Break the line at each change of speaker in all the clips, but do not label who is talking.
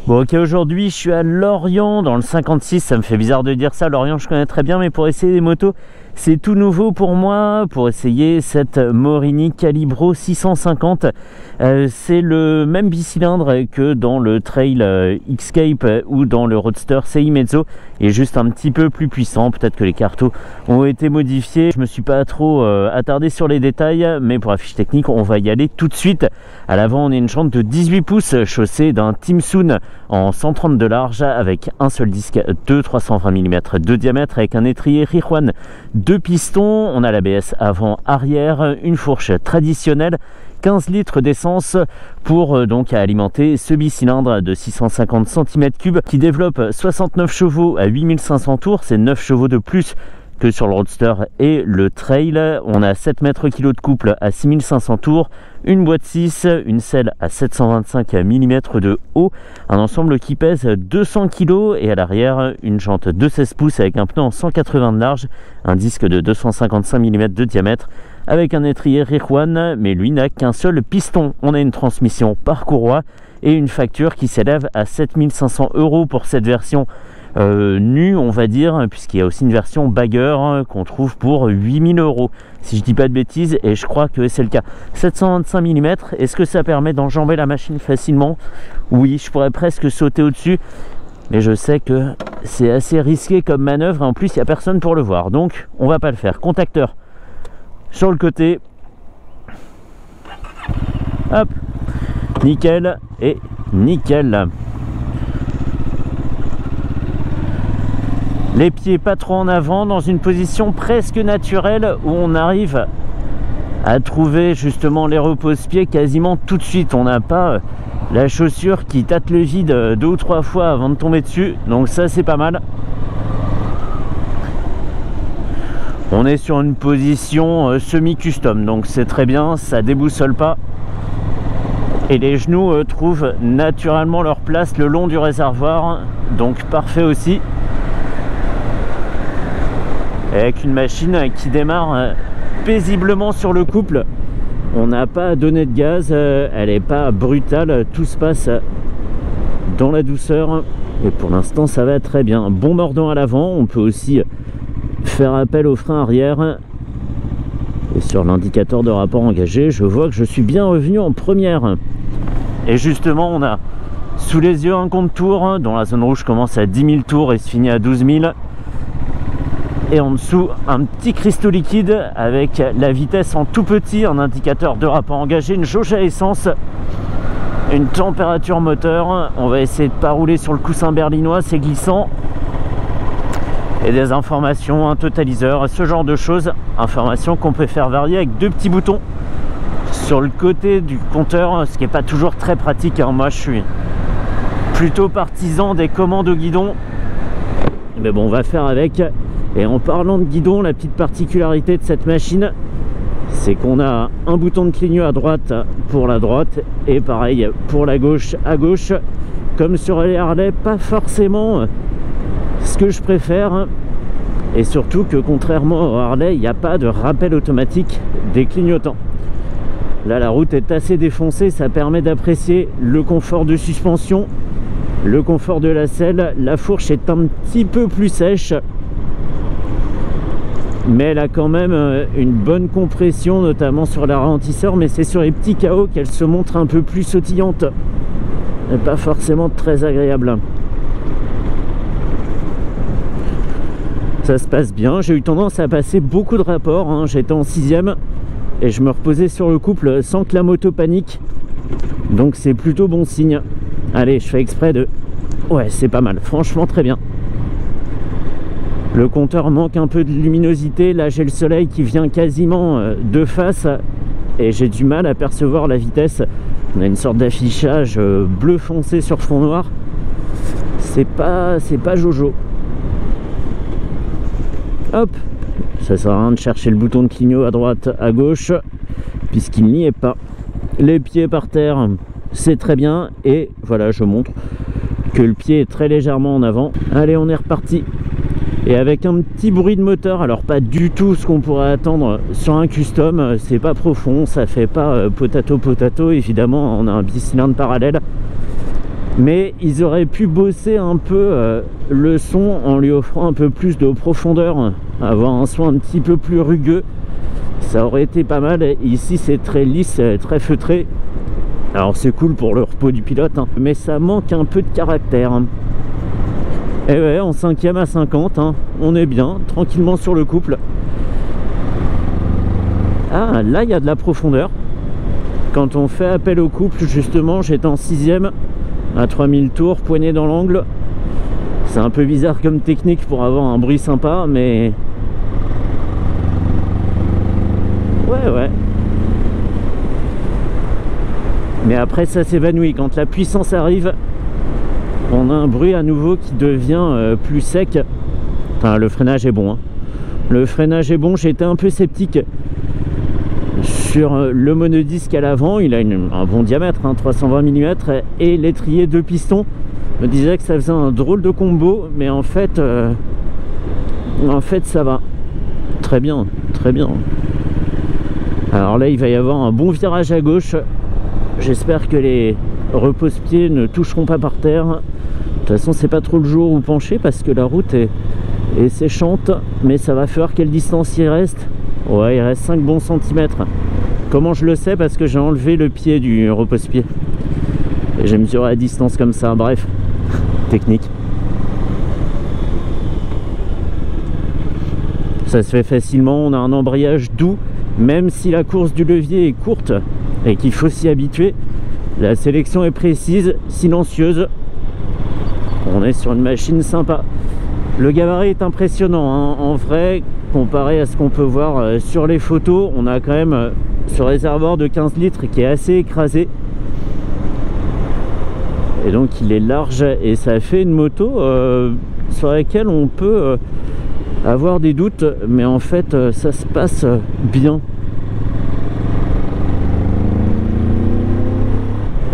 Bon ok, aujourd'hui je suis à Lorient dans le 56, ça me fait bizarre de dire ça, Lorient je connais très bien, mais pour essayer des motos c'est tout nouveau pour moi, pour essayer cette Morini Calibro 650. C'est le même bicylindre que dans le Trail Xscape ou dans le Roadster CI Mezzo, et juste un petit peu plus puissant. Peut-être que les cartons ont été modifiés, je me suis pas trop attardé sur les détails, mais pour la fiche technique on va y aller tout de suite. À l'avant on a une jante de 18 pouces chaussée d'un Timsun en 130 de large avec un seul disque de 320 mm de diamètre, avec un étrier Rijuan 2 pistons. On a l'ABS avant-arrière, une fourche traditionnelle, 15 litres d'essence pour donc alimenter ce bicylindre de 650 cm3 qui développe 69 chevaux à 8500 tours. C'est 9 chevaux de plus que sur le Roadster et le Trail. On a 7 mètres kg de couple à 6500 tours, une boîte 6, une selle à 725 mm de haut, un ensemble qui pèse 200 kg, et à l'arrière une jante de 16 pouces avec un pneu en 180 de large, un disque de 255 mm de diamètre avec un étrier Rijuan, mais lui n'a qu'un seul piston. On a une transmission par courroie et une facture qui s'élève à 7500 € pour cette version nue, on va dire, puisqu'il y a aussi une version bagger qu'on trouve pour 8000 € si je dis pas de bêtises, et je crois que c'est le cas. 725 mm, est-ce que ça permet d'enjamber la machine facilement? Oui, je pourrais presque sauter au-dessus, mais je sais que c'est assez risqué comme manœuvre, et en plus il n'y a personne pour le voir, donc on va pas le faire. Contacteur sur le côté, hop, nickel et nickel. Les pieds pas trop en avant, dans une position presque naturelle où on arrive à trouver justement les repose-pieds quasiment tout de suite. On n'a pas la chaussure qui tâte le vide 2 ou 3 fois avant de tomber dessus, donc ça c'est pas mal. On est sur une position semi-custom, donc c'est très bien, ça déboussole pas. Et les genoux trouvent naturellement leur place le long du réservoir, donc parfait aussi. Avec une machine qui démarre paisiblement sur le couple. On n'a pas à donner de gaz, elle n'est pas brutale, tout se passe dans la douceur et pour l'instant ça va très bien. Bon mordant à l'avant, on peut aussi faire appel au frein arrière, et sur l'indicateur de rapport engagé je vois que je suis bien revenu en première. Et justement on a sous les yeux un compte tours dont la zone rouge commence à 10 000 tours et se finit à 12 000. Et en dessous un petit cristaux liquide avec la vitesse en tout petit, un indicateur de rapport engagé, une jauge à essence, une température moteur. On va essayer de pas rouler sur le coussin berlinois, c'est glissant, et des informations, un totaliseur, ce genre de choses, informations qu'on peut faire varier avec 2 petits boutons sur le côté du compteur, ce qui n'est pas toujours très pratique, hein. Moi je suis plutôt partisan des commandes au guidon, mais bon on va faire avec. Et en parlant de guidon, la petite particularité de cette machine, c'est qu'on a un bouton de clignot à droite pour la droite, et pareil pour la gauche à gauche. Comme sur les Harley, pas forcément ce que je préfère, et surtout que contrairement au Harley, il n'y a pas de rappel automatique des clignotants. Là la route est assez défoncée, ça permet d'apprécier le confort de suspension, le confort de la selle. La fourche est un petit peu plus sèche, mais elle a quand même une bonne compression, notamment sur la ralentisseur, mais c'est sur les petits KO qu'elle se montre un peu plus sautillante et pas forcément très agréable. Ça se passe bien, j'ai eu tendance à passer beaucoup de rapports, hein. J'étais en 6ème et je me reposais sur le couple sans que la moto panique, donc c'est plutôt bon signe. Allez, je fais exprès de... Ouais, c'est pas mal, franchement très bien. Le compteur manque un peu de luminosité, là j'ai le soleil qui vient quasiment de face et j'ai du mal à percevoir la vitesse. On a une sorte d'affichage bleu foncé sur fond noir, c'est pas jojo. Hop, ça sert à rien de chercher le bouton de clignot à droite, à gauche, puisqu'il n'y est pas. Les pieds par terre, c'est très bien, et voilà, je montre que le pied est très légèrement en avant. Allez, on est reparti. Et avec un petit bruit de moteur, alors pas du tout ce qu'on pourrait attendre sur un custom, c'est pas profond, ça fait pas potato potato, évidemment on a un bicylindre parallèle, Mais ils auraient pu bosser un peu le son en lui offrant un peu plus de profondeur, avoir un son un petit peu plus rugueux. Ça aurait été pas mal. Ici c'est très lisse, très feutré. Alors c'est cool pour le repos du pilote, hein, mais ça manque un peu de caractère. Et ouais, en 5e à 50, hein, on est bien, tranquillement sur le couple. Ah, là il y a de la profondeur. Quand on fait appel au couple, justement, j'étais en 6e à 3000 tours, poignée dans l'angle. C'est un peu bizarre comme technique pour avoir un bruit sympa, mais... Ouais. Mais après, ça s'évanouit. Quand la puissance arrive, on a un bruit à nouveau qui devient plus sec. Enfin, le freinage est bon, hein. Le freinage est bon. J'étais un peu sceptique sur le monodisque à l'avant. Il a un bon diamètre, hein, 320 mm, et l'étrier 2 pistons. Je me disais que ça faisait un drôle de combo, mais en fait ça va très bien, très bien. Alors là il va y avoir un bon virage à gauche. J'espère que les repose-pieds ne toucheront pas par terre. De toute façon c'est pas trop le jour où pencher parce que la route est séchante, mais ça va faire quelle distance il reste. Ouais, il reste 5 bons centimètres. Comment je le sais? Parce que j'ai enlevé le pied du repose-pied et j'ai mesuré la distance comme ça. Bref, technique. Ça se fait facilement. On a un embrayage doux, même si la course du levier est courte et qu'il faut s'y habituer. La sélection est précise, silencieuse. On est sur une machine sympa. Le gabarit est impressionnant, hein. En vrai, comparé à ce qu'on peut voir sur les photos, on a quand même ce réservoir de 15 litres qui est assez écrasé. Et donc il est large et ça fait une moto sur laquelle on peut avoir des doutes, mais en fait ça se passe bien.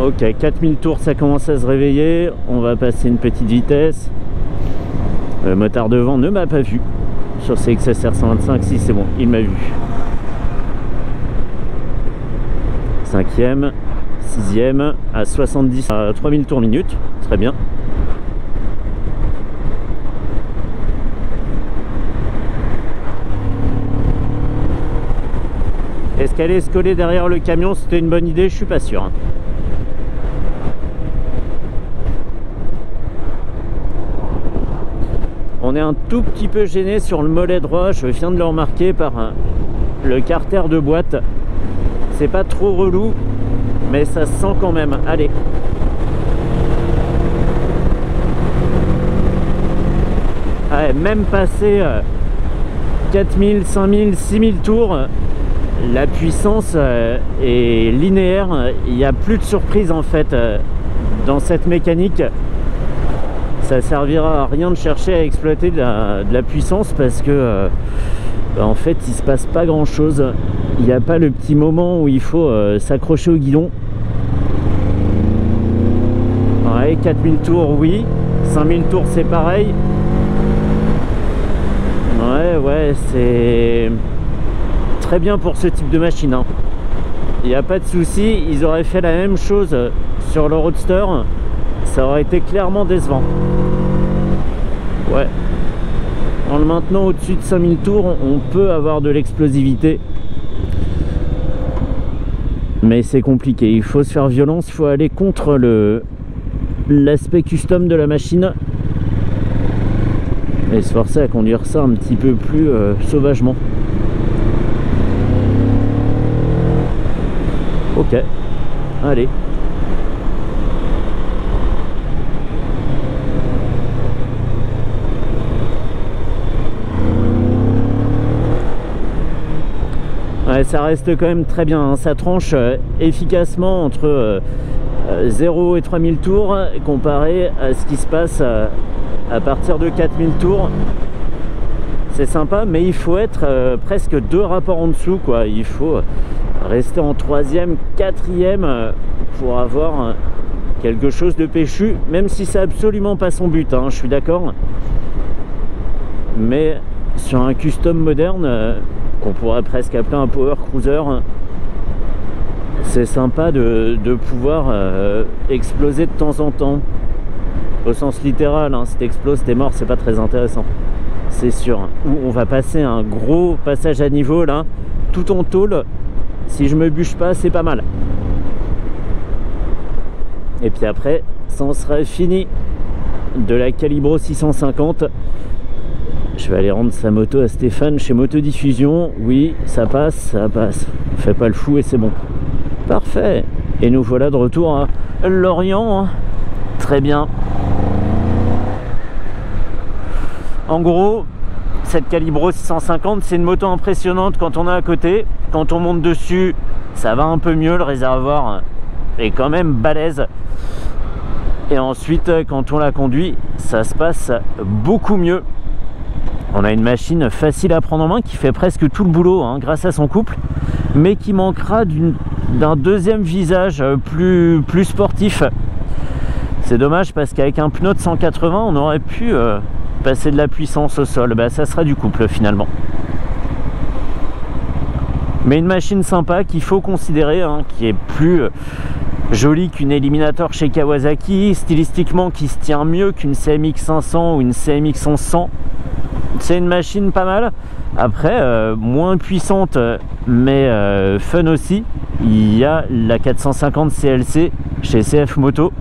Ok, 4000 tours, ça commence à se réveiller. On va passer une petite vitesse. Le motard devant ne m'a pas vu. Sur ces XSR 125, si c'est bon, il m'a vu. 5e, 6e, à 70, à 3000 tours minute. Très bien. Est-ce qu'elle est se coller derrière le camion? C'était une bonne idée, je suis pas sûr. On est un tout petit peu gêné sur le mollet droit, je viens de le remarquer par le carter de boîte. C'est pas trop relou, mais ça se sent quand même. Allez. Ouais, même passé 4000, 5000, 6000 tours, la puissance est linéaire. Il n'y a plus de surprise en fait dans cette mécanique. Ça servira à rien de chercher à exploiter de la puissance parce que en fait il se passe pas grand chose. Il n'y a pas le petit moment où il faut s'accrocher au guidon. Ouais, 4000 tours oui, 5000 tours c'est pareil. Ouais, c'est très bien pour ce type de machine, hein. Il n'y a pas de souci, ils auraient fait la même chose sur le Roadster, ça aurait été clairement décevant. Ouais, en le maintenant au-dessus de 5000 tours, on peut avoir de l'explosivité. Mais c'est compliqué, il faut se faire violence, il faut aller contre l'aspect custom de la machine. Et se forcer à conduire ça un petit peu plus sauvagement. Ok, allez. Ouais, ça reste quand même très bien, hein. Ça tranche efficacement entre 0 et 3000 tours comparé à ce qui se passe à partir de 4000 tours. C'est sympa, mais il faut être presque 2 rapports en dessous, quoi. Il faut rester en 3e, 4e pour avoir quelque chose de péchu, même si c'est absolument pas son but, hein, je suis d'accord. Mais sur un custom moderne, qu'on pourrait presque appeler un power cruiser, c'est sympa de pouvoir exploser de temps en temps. au sens littéral, hein. Si t'exploses, t'es mort, c'est pas très intéressant, c'est sûr. Ou on va passer un gros passage à niveau là, tout en tôle. Si je me bûche pas, c'est pas mal. Et puis après, ça en sera fini de la Calibro 650. Je vais aller rendre sa moto à Stéphane chez Motodiffusion. Oui, ça passe, ça passe. Fais pas le fou et c'est bon. Parfait. Et nous voilà de retour à Lorient. Très bien. En gros, cette Calibro 650, c'est une moto impressionnante quand on est à côté. Quand on monte dessus, ça va un peu mieux. Le réservoir est quand même balèze. Et ensuite, quand on la conduit, ça se passe beaucoup mieux. On a une machine facile à prendre en main qui fait presque tout le boulot, hein, grâce à son couple, mais qui manquera d'un deuxième visage plus sportif. C'est dommage parce qu'avec un pneu de 180, on aurait pu passer de la puissance au sol. Bah, ça sera du couple finalement. Mais une machine sympa qu'il faut considérer, hein, qui est plus jolie qu'une Eliminator chez Kawasaki, stylistiquement qui se tient mieux qu'une CMX 500 ou une CMX 1100. C'est une machine pas mal. Après, moins puissante, mais fun aussi. Il y a la 450 CLC chez CF Moto.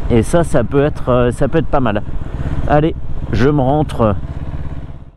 Et ça peut être pas mal. Allez, je me rentre